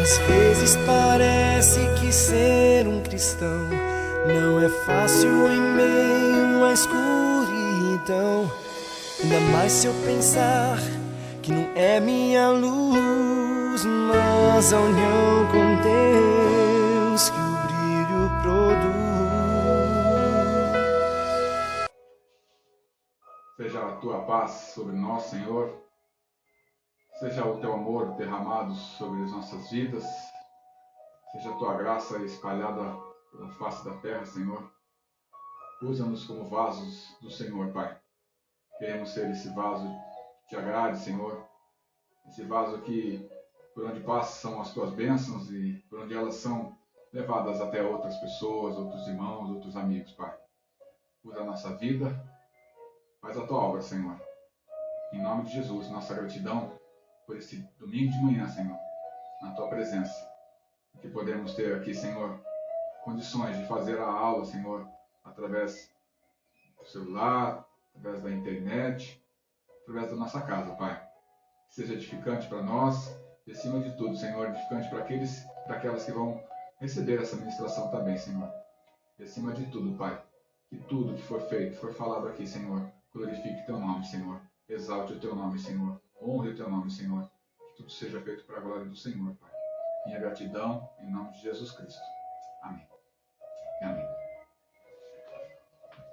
Às vezes parece que ser um cristão não é fácil em meio à escuridão. Ainda mais se eu pensar que não é minha luz, mas a união com Deus que o brilho produz. Seja a tua paz sobre nós, Senhor. Seja o teu amor derramado sobre as nossas vidas. Seja a tua graça espalhada pela face da terra, Senhor. Usa-nos como vasos do Senhor, Pai. Queremos ser esse vaso que te agrade, Senhor. Esse vaso que, por onde passa, são as tuas bênçãos e por onde elas são levadas até outras pessoas, outros irmãos, outros amigos, Pai. Usa a nossa vida. Faz a tua obra, Senhor. Em nome de Jesus, nossa gratidão por esse domingo de manhã, Senhor, na tua presença. Que podemos ter aqui, Senhor, condições de fazer a aula, Senhor, através do celular, através da internet, através da nossa casa, Pai. Que seja edificante para nós e, acima de tudo, Senhor, edificante para aquelas que vão receber essa ministração também, Senhor. E, acima de tudo, Pai, que tudo que for feito, for falado aqui, Senhor, glorifique teu nome, Senhor. Exalte o teu nome, Senhor. Honre o teu nome, Senhor. Que tudo seja feito para a glória do Senhor, Pai. Minha gratidão, em nome de Jesus Cristo. Amém. Amém.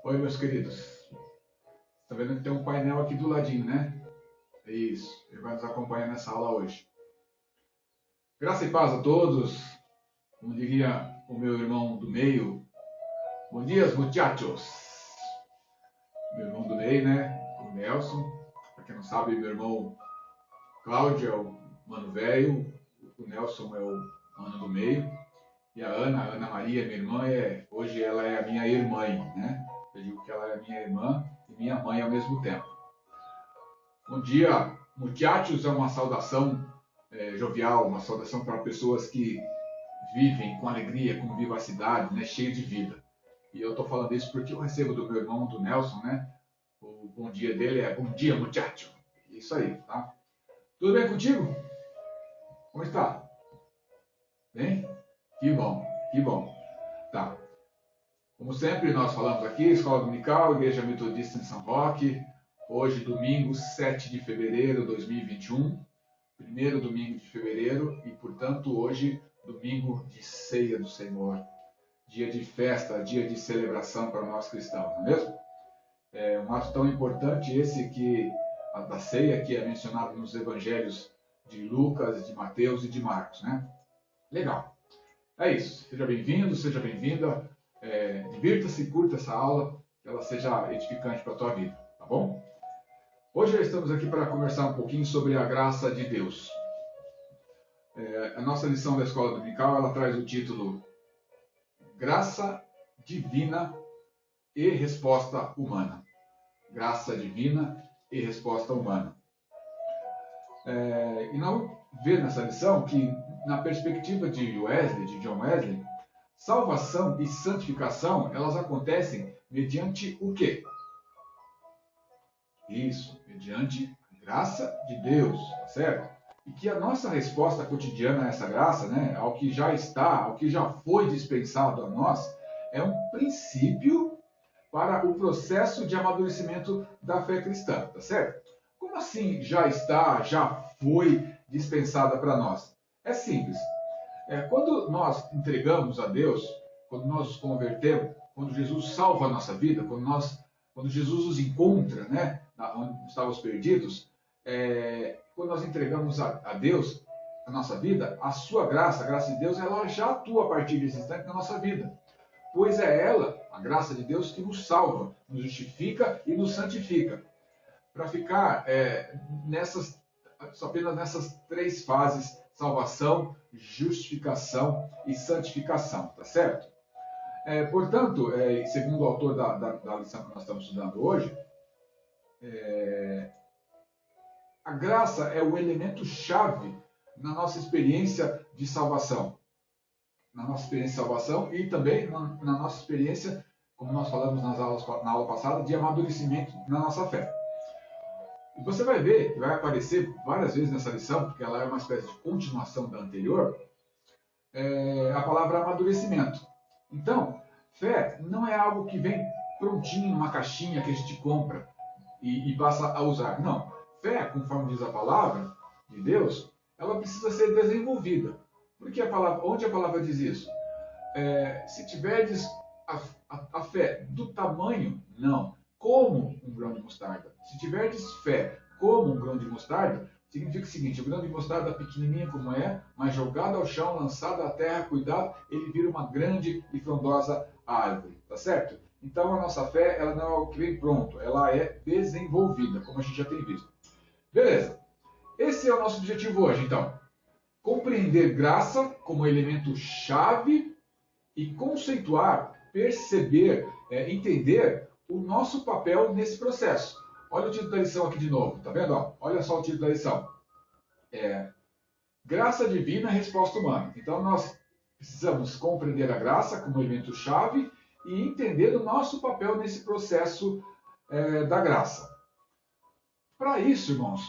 Oi, meus queridos. Está vendo que tem um painel aqui do ladinho, né? É isso. Ele vai nos acompanhar nessa aula hoje. Graça e paz a todos. Como diria o meu irmão do meio. Bom dia, muchachos. Meu irmão do meio, né? O Nelson. Para quem não sabe, meu irmão Cláudio é o mano velho. O Nelson é o mano do meio. E a Ana Maria, minha irmã, hoje ela é a minha irmã, né? Eu digo que ela é minha irmã e minha mãe ao mesmo tempo. Bom dia, muchachos, é uma saudação jovial, uma saudação para pessoas que vivem com alegria, com vivacidade, né? Cheio de vida. E eu estou falando isso porque eu recebo do meu irmão, do Nelson, né? O bom dia dele é bom dia, muchacho. Isso aí, tá? Tudo bem contigo? Como está? Bem? Que bom, que bom. Tá. Como sempre, nós falamos aqui, Escola Dominical, Igreja Metodista em São Roque. Hoje, domingo, 7 de fevereiro de 2021. Primeiro domingo de fevereiro e, portanto, hoje, domingo de ceia do Senhor. Dia de festa, dia de celebração para nós cristãos, não é mesmo? É um ato tão importante esse que a da ceia, que é mencionado nos evangelhos de Lucas, de Mateus e de Marcos, né? Legal. É isso. Seja bem-vindo, seja bem-vinda. Divirta-se, curta essa aula, que ela seja edificante para a tua vida, tá bom? Hoje já estamos aqui para conversar um pouquinho sobre a graça de Deus. A nossa lição da Escola Dominical, ela traz o título Graça Divina e Resposta Humana. Graça Divina e Resposta Humana. E nós vamos ver nessa lição que, na perspectiva de John Wesley, salvação e santificação, elas acontecem mediante o quê? Isso, mediante a graça de Deus, tá certo? E que a nossa resposta cotidiana a essa graça, né, ao que já está, ao que já foi dispensado a nós, é um princípio para o processo de amadurecimento da fé cristã, tá certo? Como assim já está, já foi dispensada para nós? É simples. Quando nós entregamos a Deus, quando nós nos convertemos, quando Jesus salva a nossa vida, quando Jesus nos encontra, né, onde estávamos perdidos, quando nós entregamos a Deus a nossa vida, a sua graça, a graça de Deus, ela já atua a partir desse instante na nossa vida. Pois é ela, a graça de Deus, que nos salva, nos justifica e nos santifica. Para ficar apenas nessas três fases: salvação, justificação e santificação, tá certo? Portanto, segundo o autor da lição que nós estamos estudando hoje, a graça é o elemento-chave na nossa experiência de salvação. Na nossa experiência de salvação e também na nossa experiência, como nós falamos na aula passada, de amadurecimento na nossa fé. E você vai ver, vai aparecer várias vezes nessa lição, porque ela é uma espécie de continuação da anterior, a palavra amadurecimento. Então, fé não é algo que vem prontinho numa caixinha que a gente compra e passa a usar. Não. Fé, conforme diz a palavra de Deus, ela precisa ser desenvolvida. Porque onde a palavra diz isso? Se tiverdes a fé do tamanho, não, como um grão de mostarda. Se tiverdes fé como um grão de mostarda, significa o seguinte: o grão de mostarda pequenininho como mas jogado ao chão, lançado à terra, cuidado, ele vira uma grande e frondosa árvore, tá certo? Então a nossa fé, ela não é algo que vem pronto, ela é desenvolvida, como a gente já tem visto. Beleza, esse é o nosso objetivo hoje, então. Compreender graça como elemento chave e conceituar, perceber, entender o nosso papel nesse processo. Olha o título da lição aqui de novo, tá vendo? Olha só o título da lição. Graça divina, resposta humana. Então nós precisamos compreender a graça como elemento chave e entender o nosso papel nesse processo da graça. Para isso, irmãos,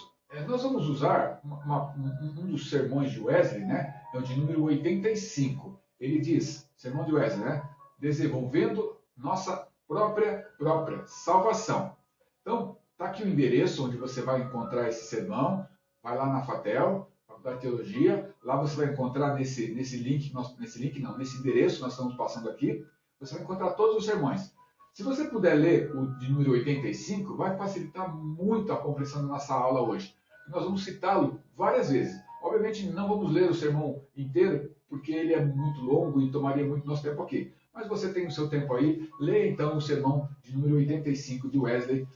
nós vamos usar um dos sermões de Wesley, né? É o de número 85. Ele diz, sermão de Wesley, né? Desenvolvendo nossa própria salvação. Então, está aqui o endereço onde você vai encontrar esse sermão. Vai lá na FATEL, Faculdade de Teologia. Lá você vai encontrar nesse endereço que nós estamos passando aqui. Você vai encontrar todos os sermões. Se você puder ler o de número 85, vai facilitar muito a compreensão da nossa aula hoje. Nós vamos citá-lo várias vezes. Obviamente não vamos ler o sermão inteiro, porque ele é muito longo e tomaria muito nosso tempo aqui. Mas você tem o seu tempo aí, leia então o sermão de número 85 de Wesley,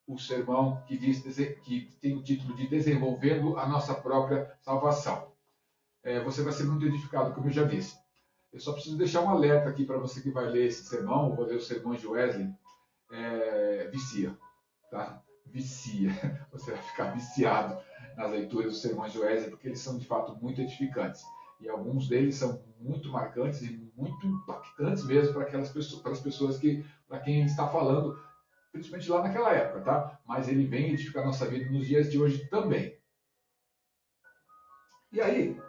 o sermão que tem o título de Desenvolvendo a Nossa Própria Salvação. Você vai ser muito edificado, como eu já disse. Eu só preciso deixar um alerta aqui para você que vai ler esse sermão, ou vai ler os sermões de Wesley, vicia, tá? Vicia. Você vai ficar viciado nas leituras dos sermões de Wesley, porque eles são de fato muito edificantes. E alguns deles são muito marcantes e muito impactantes mesmo para as pessoas para quem ele está falando, principalmente lá naquela época, tá? Mas ele vem edificar a nossa vida nos dias de hoje também. E aí,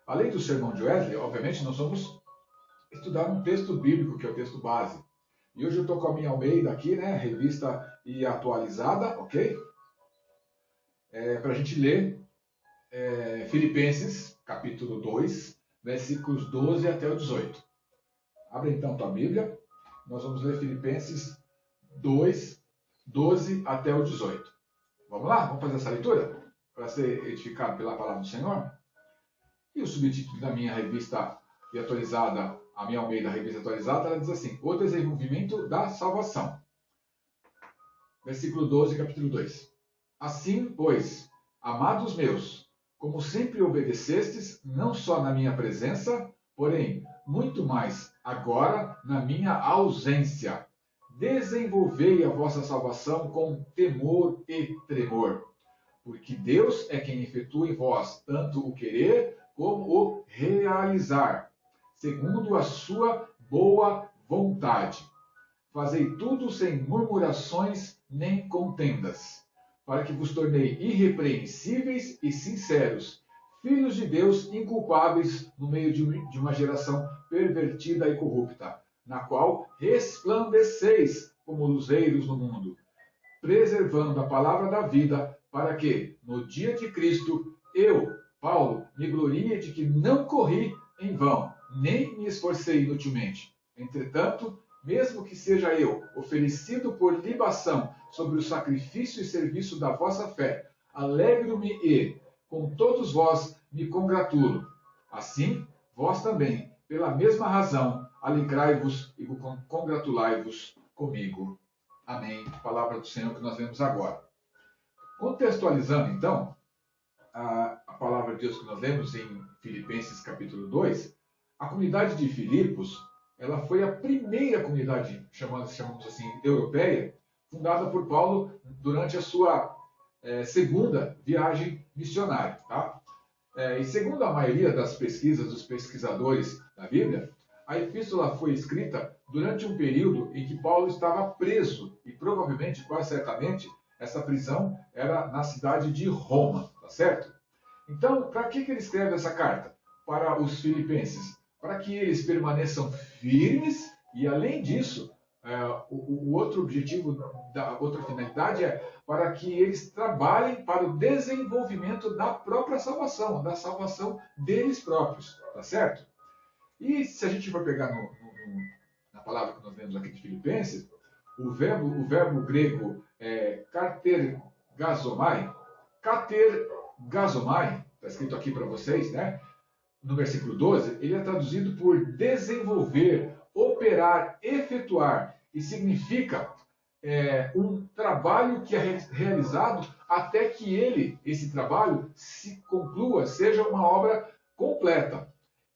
além do sermão de Wesley, obviamente nós vamos estudar um texto bíblico, que é o texto base. E hoje eu estou com a minha Almeida aqui, né? Revista e atualizada, ok? Para a gente ler Filipenses, capítulo 2, versículos 12 até o 18. Abre então tua Bíblia. Nós vamos ler Filipenses 2, 12 até o 18. Vamos lá? Vamos fazer essa leitura? Para ser edificado pela palavra do Senhor? E o subtítulo da minha revista e atualizada, a minha Almeida Revista Atualizada, ela diz assim: O desenvolvimento da salvação. Versículo 12, capítulo 2. Assim, pois, amados meus, como sempre obedecestes, não só na minha presença, porém, muito mais agora na minha ausência, desenvolvei a vossa salvação com temor e tremor, porque Deus é quem efetua em vós tanto o querer como o realizar, segundo a sua boa vontade. Fazei tudo sem murmurações nem contendas, para que vos tornei irrepreensíveis e sinceros, filhos de Deus inculpáveis no meio de uma geração pervertida e corrupta, na qual resplandeceis como luzeiros no mundo, preservando a palavra da vida, para que, no dia de Cristo, eu, Paulo, me glorie de que não corri em vão, nem me esforcei inutilmente. Entretanto, mesmo que seja eu oferecido por libação sobre o sacrifício e serviço da vossa fé, alegro-me e, com todos vós, me congratulo. Assim, vós também, pela mesma razão, alegrai-vos e congratulai-vos comigo. Amém. Palavra do Senhor que nós lemos agora. Contextualizando, então, a palavra de Deus que nós lemos em Filipenses capítulo 2, a comunidade de Filipos, ela foi a primeira comunidade, chamamos assim, europeia, fundada por Paulo durante a sua segunda viagem missionária. Tá? E segundo a maioria das pesquisas dos pesquisadores da Bíblia, a epístola foi escrita durante um período em que Paulo estava preso, e provavelmente, quase certamente, essa prisão era na cidade de Roma, tá certo? Então, para que ele escreve essa carta? para os filipenses? Para que eles permaneçam firmes e, além disso, o outro objetivo, da outra finalidade é para que eles trabalhem para o desenvolvimento da própria salvação, da salvação deles próprios, tá certo? E se a gente for pegar na palavra que nós lemos aqui de Filipenses, o verbo grego é katergazomai, está escrito aqui para vocês, né? No versículo 12, ele é traduzido por desenvolver, operar, efetuar, e significa um trabalho que é realizado até que esse trabalho se conclua, seja uma obra completa.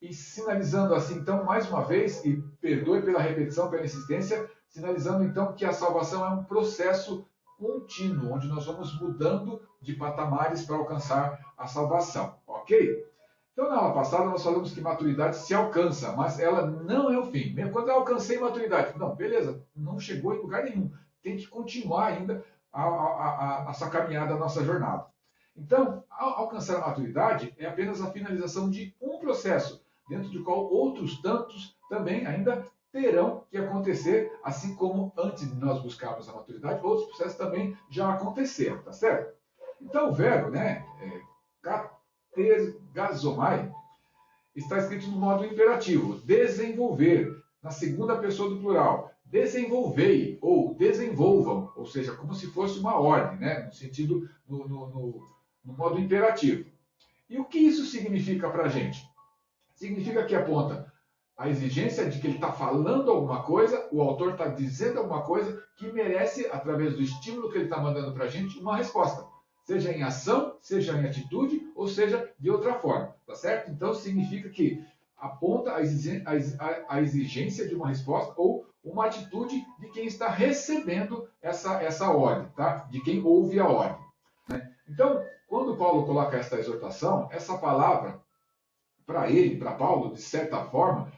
E sinalizando assim, então, mais uma vez, e perdoe pela repetição, pela insistência, sinalizando então que a salvação é um processo contínuo, onde nós vamos mudando de patamares para alcançar a salvação, ok? Então, na aula passada, nós falamos que maturidade se alcança, mas ela não é o fim. Mesmo quando eu alcancei maturidade, não, beleza, não chegou em lugar nenhum. Tem que continuar ainda a sua caminhada, a nossa jornada. Então, ao alcançar a maturidade é apenas a finalização de um processo, dentro do qual outros tantos também ainda terão que acontecer, assim como antes de nós buscarmos a maturidade, outros processos também já aconteceram, tá certo? Então, o verbo, né, katergazomai, está escrito no modo imperativo, desenvolver, na segunda pessoa do plural, desenvolvei ou desenvolvam, ou seja, como se fosse uma ordem, né, no sentido, no modo imperativo. E o que isso significa para a gente? Significa que aponta a exigência de que ele está falando alguma coisa, o autor está dizendo alguma coisa que merece, através do estímulo que ele está mandando para a gente, uma resposta. Seja em ação, seja em atitude, ou seja de outra forma, tá certo? Então significa que aponta a exigência de uma resposta ou uma atitude de quem está recebendo essa ordem, tá? De quem ouve a ordem, né? Então, quando Paulo coloca esta exortação, essa palavra, para Paulo, de certa forma,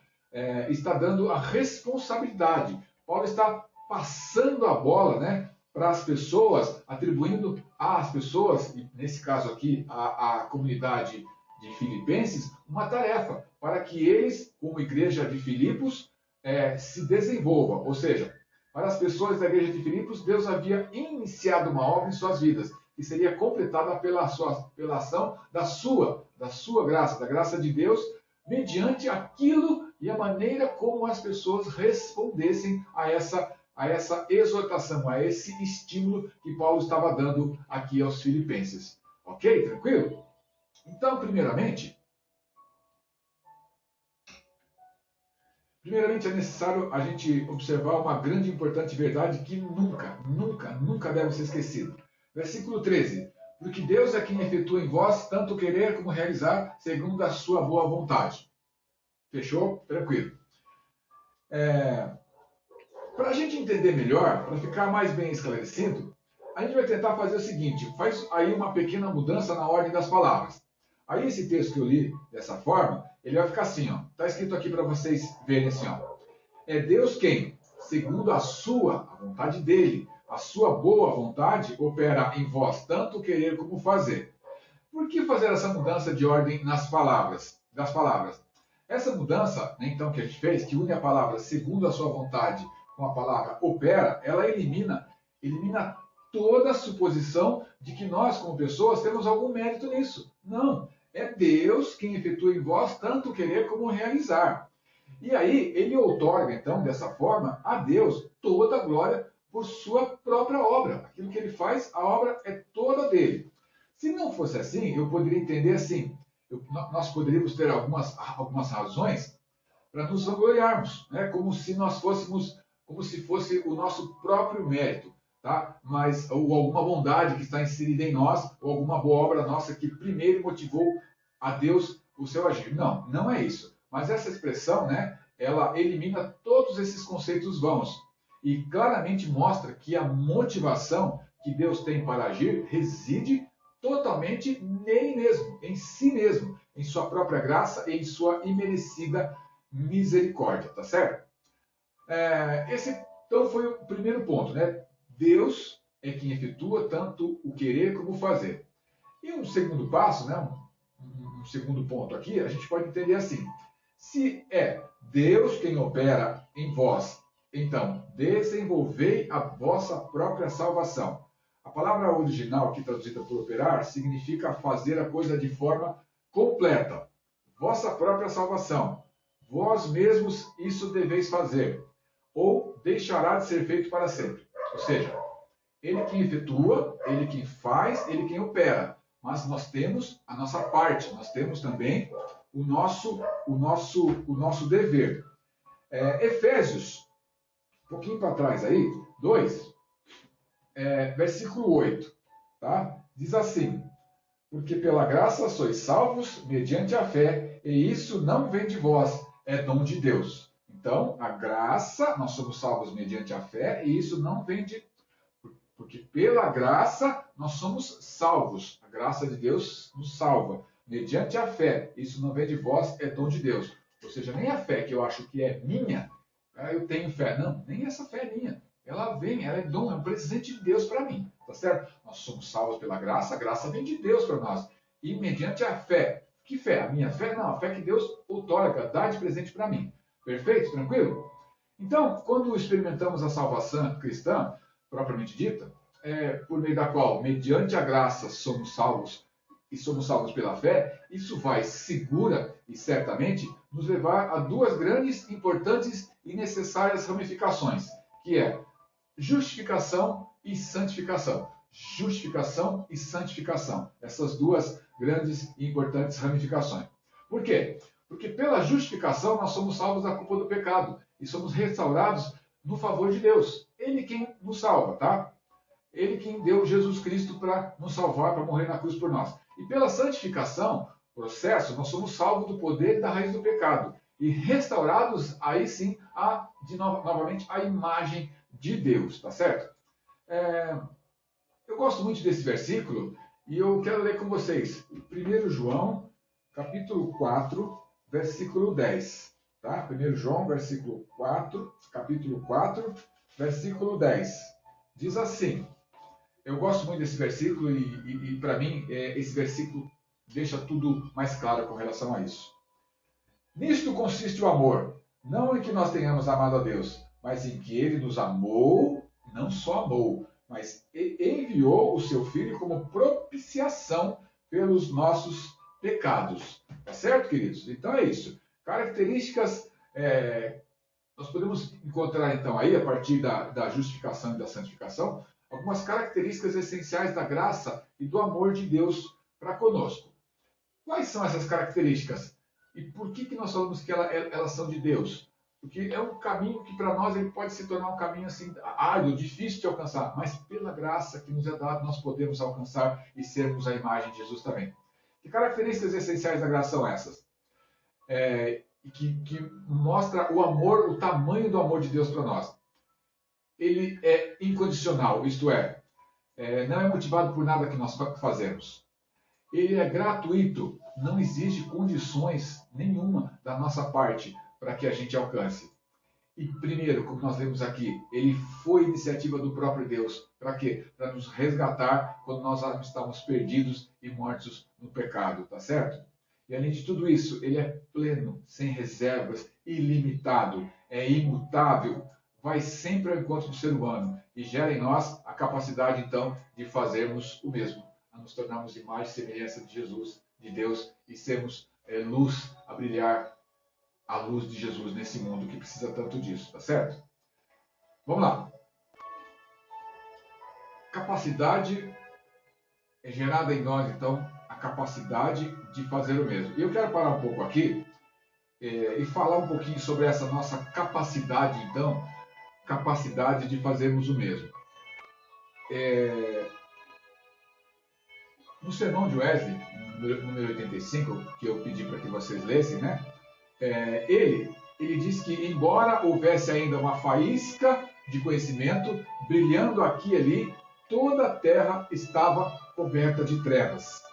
está dando a responsabilidade. Paulo está passando a bola, né, para as pessoas, atribuindo às pessoas, e nesse caso aqui, a comunidade de Filipenses, uma tarefa, para que eles, como igreja de Filipos, se desenvolvam. Ou seja, para as pessoas da igreja de Filipos, Deus havia iniciado uma obra em suas vidas, que seria completada pela ação da sua graça, da graça de Deus, mediante aquilo e a maneira como as pessoas respondessem a essa exortação, a esse estímulo que Paulo estava dando aqui aos filipenses. Ok? Tranquilo? Então, primeiramente é necessário a gente observar uma grande e importante verdade que nunca deve ser esquecida. Versículo 13. Porque Deus é quem efetua em vós tanto querer como realizar, segundo a sua boa vontade. Fechou? Tranquilo. Para a gente entender melhor, para ficar mais bem esclarecido, a gente vai tentar fazer o seguinte, faz aí uma pequena mudança na ordem das palavras. Aí esse texto que eu li dessa forma, ele vai ficar assim, ó. Está escrito aqui para vocês verem assim, ó. É Deus quem, segundo a vontade dele, a sua boa vontade, opera em vós tanto querer como fazer. Por que fazer essa mudança de ordem das palavras? Essa mudança, né, então, que a gente fez, que une a palavra segundo a sua vontade com a palavra opera, ela elimina toda a suposição de que nós, como pessoas, temos algum mérito nisso. Não. É Deus quem efetua em vós tanto querer como realizar. E aí, ele outorga, então, dessa forma, a Deus toda a glória por sua própria obra. Aquilo que ele faz, a obra é toda dele. Se não fosse assim, eu poderia entender assim. Nós poderíamos ter algumas razões para nos vangloriarmos, né? Como se fosse o nosso próprio mérito, tá? Ou alguma bondade que está inserida em nós, ou alguma boa obra nossa que primeiro motivou a Deus o seu agir. Não é isso. Mas essa expressão, né, ela elimina todos esses conceitos vãos e claramente mostra que a motivação que Deus tem para agir reside totalmente nele mesmo, em si mesmo, em sua própria graça e em sua imerecida misericórdia, tá certo? Esse, então, foi o primeiro ponto, né? Deus é quem efetua tanto o querer como o fazer. E um segundo passo, né? Um um segundo ponto aqui, a gente pode entender assim. Se é Deus quem opera em vós, então desenvolvei a vossa própria salvação. A palavra original aqui traduzida por operar significa fazer a coisa de forma completa. Vossa própria salvação. Vós mesmos isso deveis fazer. Ou deixará de ser feito para sempre. Ou seja, ele quem efetua, ele quem faz, ele quem opera. Mas nós temos a nossa parte, nós temos também o nosso dever. Efésios, um pouquinho para trás aí, 2, versículo 8, tá? Diz assim: porque pela graça sois salvos mediante a fé, e isso não vem de vós, é dom de Deus. Então, a graça, nós somos salvos mediante a fé, e isso não vem de... Porque pela graça nós somos salvos. A graça de Deus nos salva. Mediante a fé, isso não vem de vós, é dom de Deus. Ou seja, nem a fé que eu acho que é minha, eu tenho fé. Não, nem essa fé é minha. Ela vem, ela é dom, é um presente de Deus para mim. Tá certo? Nós somos salvos pela graça, a graça vem de Deus para nós. E mediante a fé. Que fé? A minha fé? Não, a fé que Deus outorga, dá de presente para mim. Perfeito? Tranquilo? Então, quando experimentamos a salvação cristã, propriamente dita, por meio da qual, mediante a graça, somos salvos e somos salvos pela fé, isso vai, segura e certamente, nos levar a duas grandes, importantes e necessárias ramificações, que é justificação e santificação. Justificação e santificação. Essas duas grandes e importantes ramificações. Por quê? Porque pela justificação nós somos salvos da culpa do pecado e somos restaurados no favor de Deus. Ele quem nos salva, tá? Ele quem deu Jesus Cristo para nos salvar, para morrer na cruz por nós. E pela santificação, processo, nós somos salvos do poder e da raiz do pecado. E restaurados, aí sim, novamente, a imagem de Deus, tá certo? Eu gosto muito desse versículo e eu quero ler com vocês. 1 João, capítulo 4, versículo 10. Tá? 1 João, capítulo 4, versículo 10. Diz assim, eu gosto muito desse versículo e para mim, esse versículo deixa tudo mais claro com relação a isso. Nisto consiste o amor, não em que nós tenhamos amado a Deus, mas em que Ele nos amou, não só amou, mas enviou o seu Filho como propiciação pelos nossos pecados. Tá certo, queridos? Então é isso. Características, nós podemos encontrar então aí, a partir da justificação e da santificação, algumas características essenciais da graça e do amor de Deus para conosco. Quais são essas características? E por que nós falamos que elas são de Deus? Porque é um caminho que para nós ele pode se tornar um caminho assim árduo, difícil de alcançar, mas pela graça que nos é dada nós podemos alcançar e sermos a imagem de Jesus também. Que características essenciais da graça são essas? Que mostra o amor, o tamanho do amor de Deus para nós. Ele é incondicional, isto não é motivado por nada que nós fazemos. Ele é gratuito, não exige condições nenhuma da nossa parte para que a gente alcance. E primeiro, como nós lemos aqui, ele foi iniciativa do próprio Deus. Para quê? Para nos resgatar quando nós estávamos perdidos e mortos no pecado, tá certo? E além de tudo isso, ele é pleno, sem reservas, ilimitado, é imutável, vai sempre ao encontro do ser humano e gera em nós a capacidade, então, de fazermos o mesmo, a nos tornarmos imagem e semelhança de Jesus, de Deus, e sermos luz a brilhar, a luz de Jesus nesse mundo que precisa tanto disso, tá certo? Vamos lá. Capacidade é gerada em nós, então, a capacidade de fazer o mesmo. E eu quero parar um pouco aqui e falar um pouquinho sobre essa nossa capacidade, então, capacidade de fazermos o mesmo. No sermão de Wesley, número 85, que eu pedi para que vocês lessem, né? Ele diz que, embora houvesse ainda uma faísca de conhecimento brilhando aqui e ali, toda a terra estava coberta de trevas.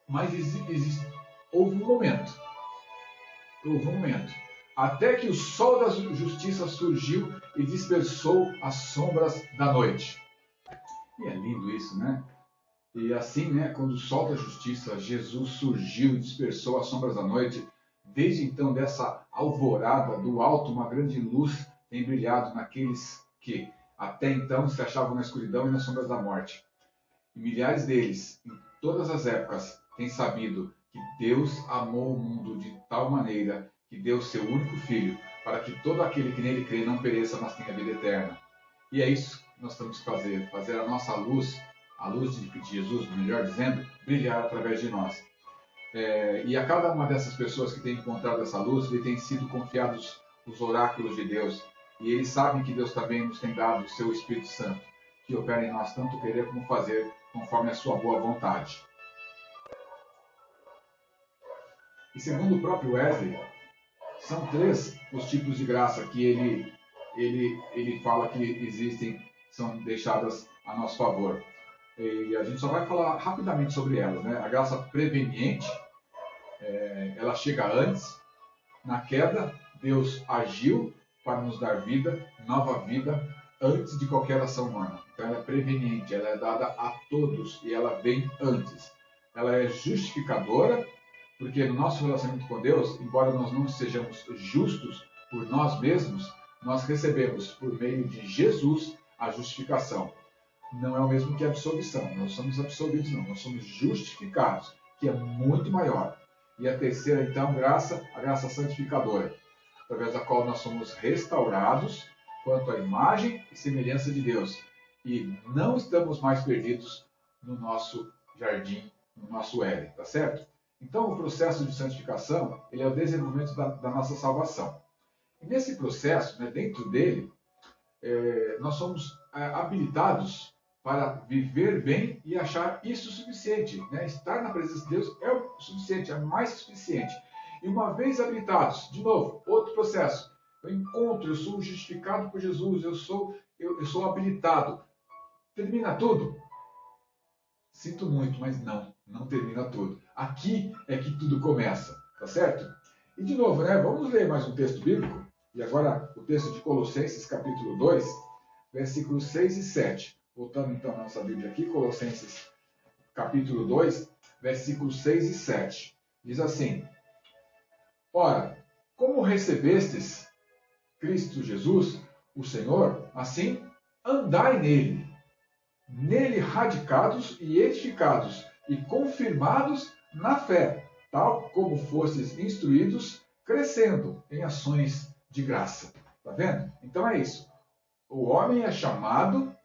Mas houve um momento, até que o sol da justiça surgiu e dispersou as sombras da noite. E é lindo isso, né? E assim, né, quando o sol da justiça, Jesus surgiu e dispersou as sombras da noite. Desde então, dessa alvorada do alto, uma grande luz tem brilhado naqueles que até então se achavam na escuridão e nas sombras da morte. E milhares deles, em todas as épocas, têm sabido que Deus amou o mundo de tal maneira que deu seu único Filho, para que todo aquele que nele crê não pereça, mas tenha vida eterna. E é isso que nós temos que fazer a nossa luz, a luz de Jesus, melhor dizendo, brilhar através de nós. E a cada uma dessas pessoas que tem encontrado essa luz, lhe tem sido confiados os oráculos de Deus. E eles sabem que Deus também nos tem dado o seu Espírito Santo, que opera em nós tanto querer como fazer, conforme a sua boa vontade. E segundo o próprio Wesley, são 3 os tipos de graça que ele fala que existem, são deixadas a nosso favor. E a gente só vai falar rapidamente sobre elas, né? A graça preveniente, ela chega antes. Na queda, Deus agiu para nos dar vida, nova vida, antes de qualquer ação humana. Então ela é preveniente, ela é dada a todos e ela vem antes. Ela é justificadora, porque no nosso relacionamento com Deus, embora nós não sejamos justos por nós mesmos, nós recebemos por meio de Jesus a justificação. Não é o mesmo que a absolvição. Não somos absolvidos, não. Nós somos justificados, que é muito maior. E a terceira, então, graça, a graça santificadora, através da qual nós somos restaurados quanto à imagem e semelhança de Deus. E não estamos mais perdidos no nosso jardim, no nosso Éden, tá certo? Então, o processo de santificação, ele é o desenvolvimento da nossa salvação. E nesse processo, né, dentro dele, nós somos habilitados para viver bem e achar isso suficiente. Né? Estar na presença de Deus é o suficiente, é mais que suficiente. E uma vez habilitados, de novo, outro processo. Eu sou justificado por Jesus, eu sou habilitado. Termina tudo? Sinto muito, mas não termina tudo. Aqui é que tudo começa, tá certo? E de novo, né, vamos ler mais um texto bíblico. E agora o texto de Colossenses, capítulo 2, versículos 6 e 7. Voltando então à nossa Bíblia aqui, Colossenses, capítulo 2, versículos 6 e 7. Diz assim: Ora, como recebestes Cristo Jesus, o Senhor, assim andai nele radicados e edificados e confirmados na fé, tal como fostes instruídos, crescendo em ações de graça. Tá vendo? Então é isso. O homem é chamado,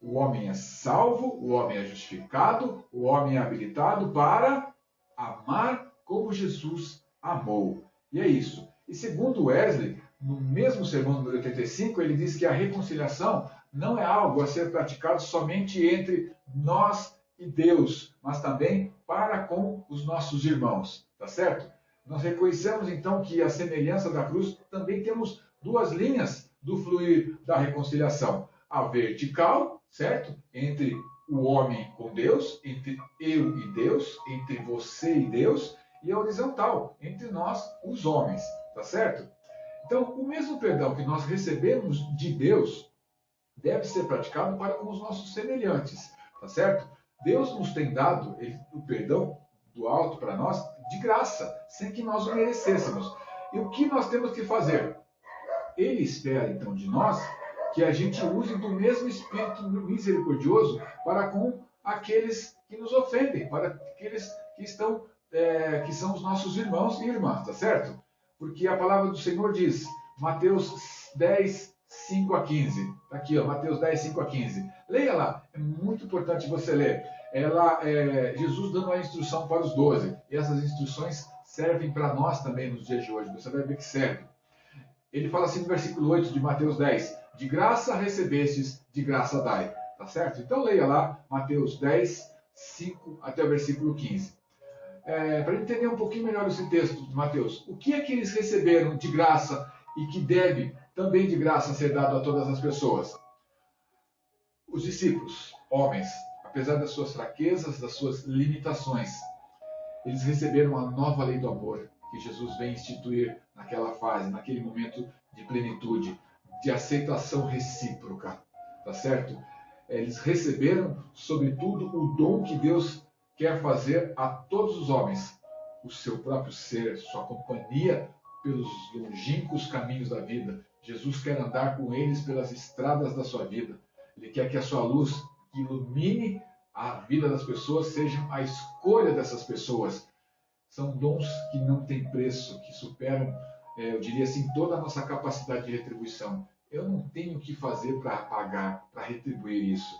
o homem é salvo, o homem é justificado, o homem é habilitado para amar como Jesus amou. E é isso. E segundo Wesley, no mesmo sermão número 85, ele diz que a reconciliação não é algo a ser praticado somente entre nós e Deus, mas também para com os nossos irmãos. Tá certo? Nós reconhecemos então que a semelhança da cruz também temos 2 linhas do fluir da reconciliação. A vertical, certo? Entre o homem com Deus, entre eu e Deus, entre você e Deus, e a horizontal, entre nós, os homens, tá certo? Então, o mesmo perdão que nós recebemos de Deus deve ser praticado para com os nossos semelhantes, tá certo? Deus nos tem dado o perdão do alto para nós de graça, sem que nós o merecêssemos. E o que nós temos que fazer? Ele espera, então, de nós que a gente use do mesmo espírito misericordioso para com aqueles que nos ofendem, para aqueles que são os nossos irmãos e irmãs, tá certo? Porque a palavra do Senhor diz, Mateus 10, 5 a 15. Está aqui, ó, Mateus 10, 5 a 15. Leia lá, é muito importante você ler. Jesus dando a instrução para os 12. E essas instruções servem para nós também nos dias de hoje. Você vai ver que serve. Ele fala assim no versículo 8 de Mateus 10. De graça recebestes, de graça dai. Tá certo? Então leia lá, Mateus 10, 5 até o versículo 15. Para entender um pouquinho melhor esse texto de Mateus. O que é que eles receberam de graça e que deve também de graça ser dado a todas as pessoas? Os discípulos, homens, apesar das suas fraquezas, das suas limitações, eles receberam a nova lei do amor que Jesus vem instituir naquela fase, naquele momento de plenitude, de aceitação recíproca, tá certo? eles receberam, sobretudo, o dom que Deus quer fazer a todos os homens, o seu próprio ser, sua companhia pelos longínquos caminhos da vida. Jesus quer andar com eles pelas estradas da sua vida. Ele quer que a sua luz ilumine a vida das pessoas, seja a escolha dessas pessoas. São dons que não têm preço, que superam, eu diria assim, toda a nossa capacidade de retribuição. Eu não tenho o que fazer para pagar, para retribuir isso.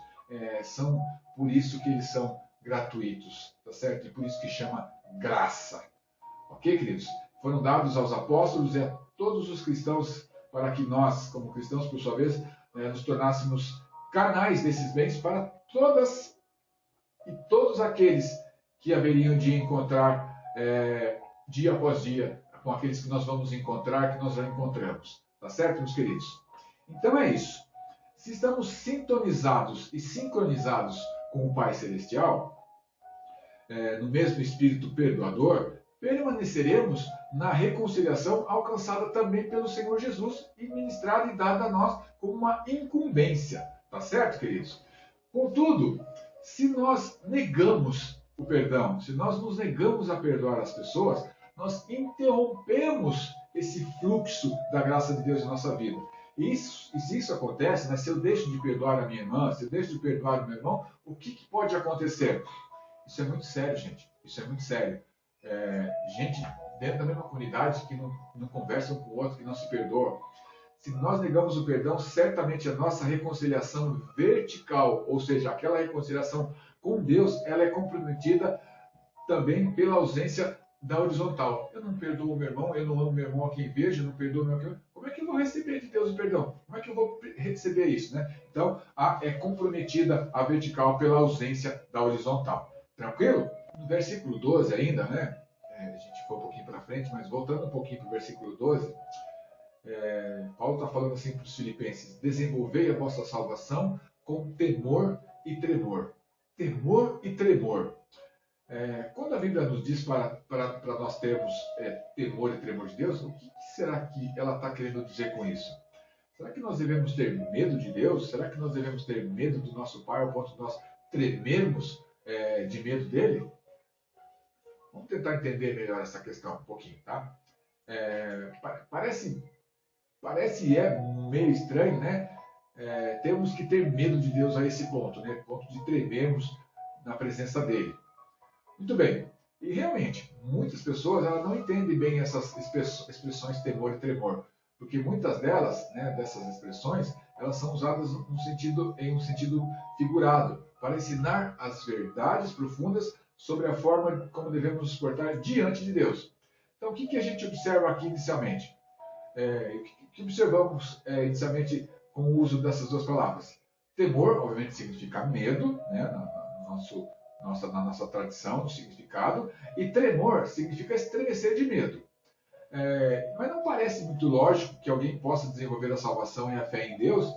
São por isso que eles são gratuitos, tá certo? E por isso que chama graça. Ok, queridos? Foram dados aos apóstolos e a todos os cristãos para que nós, como cristãos, por sua vez, nos tornássemos canais desses bens para todas e todos aqueles que haveriam de encontrar dia após dia, com aqueles que nós vamos encontrar, que nós já encontramos. Tá certo, meus queridos? Então é isso. Se estamos sintonizados e sincronizados com o Pai Celestial, no mesmo Espírito perdoador, permaneceremos na reconciliação alcançada também pelo Senhor Jesus e ministrada e dada a nós como uma incumbência. Tá certo, queridos? Contudo, se nós negamos o perdão, se nós nos negamos a perdoar as pessoas, nós interrompemos esse fluxo da graça de Deus em nossa vida. E se isso acontece, né, se eu deixo de perdoar a minha irmã, se eu deixo de perdoar o meu irmão, o que pode acontecer? Isso é muito sério, gente. Isso é muito sério. Gente dentro da mesma comunidade que não conversam com o outro, que não se perdoam. Se nós negamos o perdão, certamente a nossa reconciliação vertical, ou seja, aquela reconciliação com Deus, ela é comprometida também pela ausência da horizontal. Eu não perdoo o meu irmão, eu não amo meu irmão a quem vejo, eu não perdoo o meu irmão. Como é que eu vou receber de Deus o perdão? Como é que eu vou receber isso, né? Então, é comprometida a vertical pela ausência da horizontal. Tranquilo? No versículo 12 ainda, né? A gente foi um pouquinho para frente, mas voltando um pouquinho para o versículo 12, Paulo está falando assim para os filipenses: desenvolvei a vossa salvação com temor e tremor. Temor e tremor. Quando a Bíblia nos diz para nós termos temor e tremor de Deus, o que será que ela está querendo dizer com isso? Será que nós devemos ter medo de Deus? Será que nós devemos ter medo do nosso Pai ao ponto de nós tremermos de medo dele? Vamos tentar entender melhor essa questão um pouquinho, tá? Parece meio estranho, né? Temos que ter medo de Deus a esse ponto, né? Ponto de tremermos na presença dele. Muito bem. E realmente, muitas pessoas elas não entendem bem essas expressões temor e tremor, porque muitas delas, né, dessas expressões, elas são usadas em um sentido figurado, para ensinar as verdades profundas sobre a forma como devemos nos portar diante de Deus. Então, o que a gente observa aqui inicialmente? O que observamos inicialmente com o uso dessas duas palavras? Temor, obviamente, significa medo, né, na nossa tradição, no significado, e tremor significa estremecer de medo. Mas não parece muito lógico que alguém possa desenvolver a salvação e a fé em Deus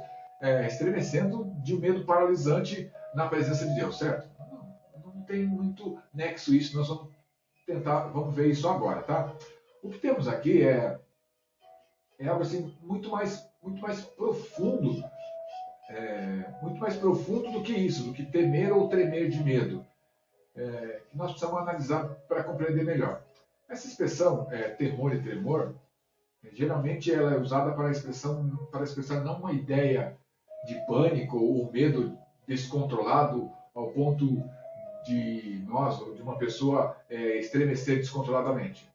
estremecendo de um medo paralisante na presença de Deus, certo? Não tem muito nexo isso, nós vamos ver isso agora, tá? O que temos aqui é algo assim muito mais profundo, muito mais profundo do que isso, do que temer ou tremer de medo, que nós precisamos analisar para compreender melhor. Essa expressão, temor e tremor, geralmente ela é usada para expressar não uma ideia de pânico ou medo descontrolado ao ponto de nós ou de uma pessoa estremecer descontroladamente.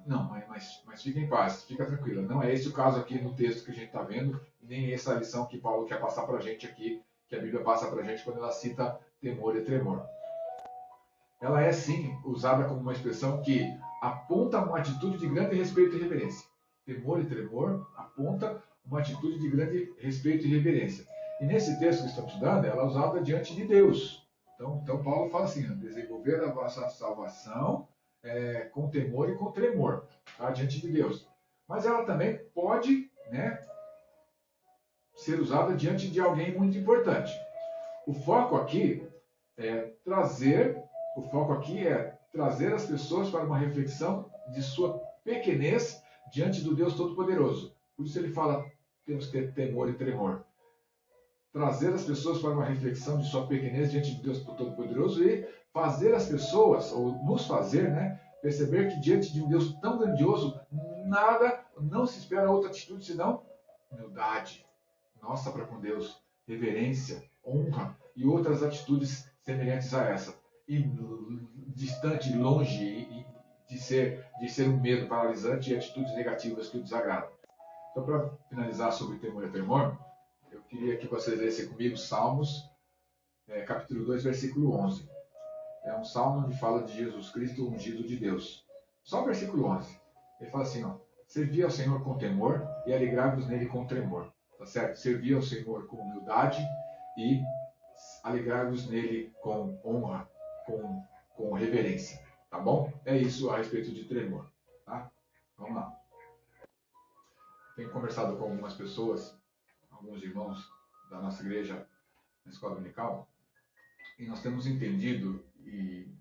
Não, mas fica em paz, fica tranquila. Não é esse o caso aqui no texto que a gente está vendo, nem essa lição que Paulo quer passar para a gente aqui, que a Bíblia passa para a gente quando ela cita temor e tremor. Ela é, sim, usada como uma expressão que aponta uma atitude de grande respeito e reverência. Temor e tremor aponta uma atitude de grande respeito e reverência. E nesse texto que estamos estudando, ela é usada diante de Deus. Então Paulo fala assim: desenvolver a vossa salvação com temor e com tremor, tá? Diante de Deus. Mas ela também pode, né, ser usada diante de alguém muito importante. O foco aqui é trazer as pessoas para uma reflexão de sua pequenez diante do Deus Todo-Poderoso. Por isso ele fala: temos que ter temor e tremor. trazer as pessoas para uma reflexão de sua pequenez diante de Deus Todo-Poderoso e fazer as pessoas, ou nos fazer, né, perceber que diante de um Deus tão grandioso, não se espera outra atitude senão humildade, nossa para com Deus, reverência, honra e outras atitudes semelhantes a essa. E distante, longe de ser um medo paralisante e atitudes negativas que o desagradam. Então, para finalizar sobre temor e tremor, eu queria que vocês lessem comigo Salmos, capítulo 2, versículo 11. É um salmo que fala de Jesus Cristo, ungido de Deus. Só o versículo 11. Ele fala assim, ó, servi ao Senhor com temor e alegrai-vos nele com tremor. Tá certo? Servi ao Senhor com humildade e alegrai-vos nele com honra, com reverência. Tá bom? É isso a respeito de tremor. Tá? Vamos lá. Tenho conversado com algumas pessoas, alguns irmãos da nossa igreja na escola dominical, e nós temos entendido que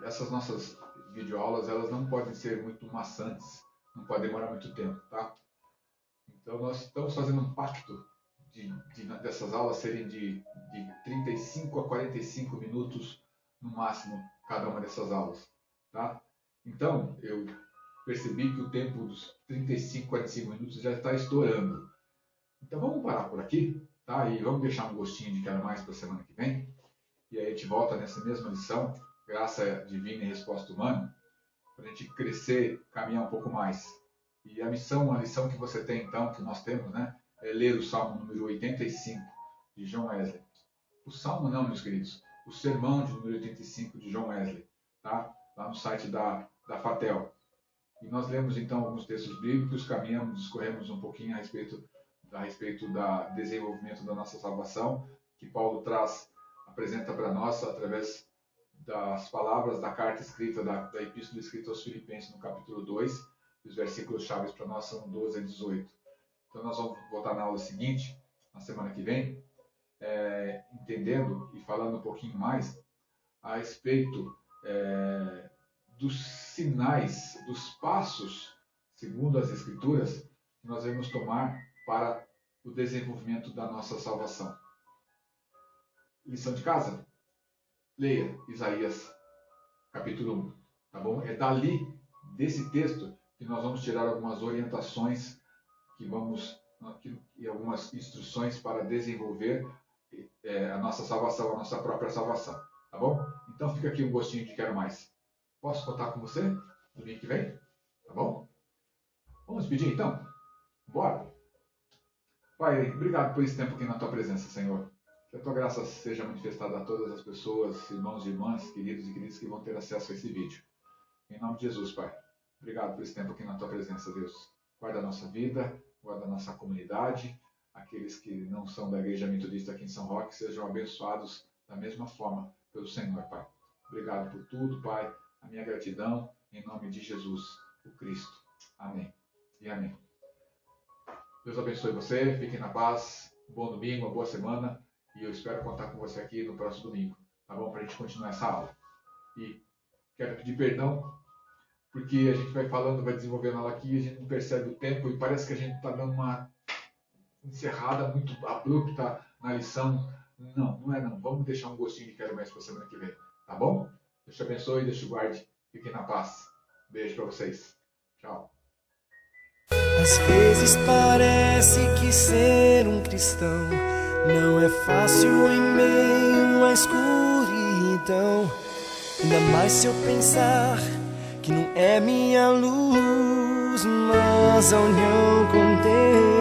essas nossas videoaulas elas não podem ser muito maçantes, não podem demorar muito tempo, tá? Então nós estamos fazendo um pacto dessas aulas serem de 35 a 45 minutos no máximo cada uma dessas aulas, tá? Então eu percebi que o tempo dos 35, 45 minutos já está estourando. Então vamos parar por aqui, tá? E vamos deixar um gostinho de quero mais para a semana que vem. E aí a gente volta nessa mesma lição, graça divina e resposta humana, para a gente crescer, caminhar um pouco mais. E a lição que você tem então, que nós temos, né, é ler o Salmo número 85 de John Wesley. O Salmo não, meus queridos, o sermão de número 85 de John Wesley, tá? Lá no site da Fatel. E nós lemos então alguns textos bíblicos, caminhamos, discorremos um pouquinho a respeito do desenvolvimento da nossa salvação, que Paulo apresenta para nós através das palavras da carta escrita, da epístola escrita aos Filipenses no capítulo 2, e os versículos chaves para nós são 12 a 18. Então nós vamos voltar na aula seguinte, na semana que vem, entendendo e falando um pouquinho mais a respeito dos sinais, dos passos, segundo as Escrituras, que nós devemos tomar para o desenvolvimento da nossa salvação. Lição de casa? Leia Isaías capítulo 1, tá bom? É dali, desse texto, que nós vamos tirar algumas orientações e algumas instruções para desenvolver a nossa salvação, a nossa própria salvação, tá bom? Então fica aqui um gostinho de quero mais. Posso contar com você domingo que vem? Tá bom? Vamos pedir então? Bora? Pai, obrigado por esse tempo aqui na tua presença, Senhor. Que a tua graça seja manifestada a todas as pessoas, irmãos e irmãs, queridos e queridas que vão ter acesso a esse vídeo. Em nome de Jesus, Pai. Obrigado por esse tempo aqui na tua presença, Deus. Guarda a nossa vida, guarda a nossa comunidade. Aqueles que não são da Igreja Metodista aqui em São Roque sejam abençoados da mesma forma pelo Senhor, Pai. Obrigado por tudo, Pai. A minha gratidão em nome de Jesus, o Cristo. Amém e amém. Deus abençoe você, fiquem na paz, um bom domingo, uma boa semana, e eu espero contar com você aqui no próximo domingo, tá bom? Para a gente continuar essa aula. E quero pedir perdão, porque a gente vai falando, vai desenvolvendo ela aqui, a gente não percebe o tempo e parece que a gente está dando uma encerrada muito abrupta na lição. Não é não. Vamos deixar um gostinho de quero mais para a semana que vem, tá bom? Deus te abençoe, Deus te guarde, fiquem na paz. Beijo para vocês. Tchau. Às vezes parece que ser um cristão não é fácil em meio à escuridão. Ainda mais se eu pensar que não é minha luz, mas a união com Deus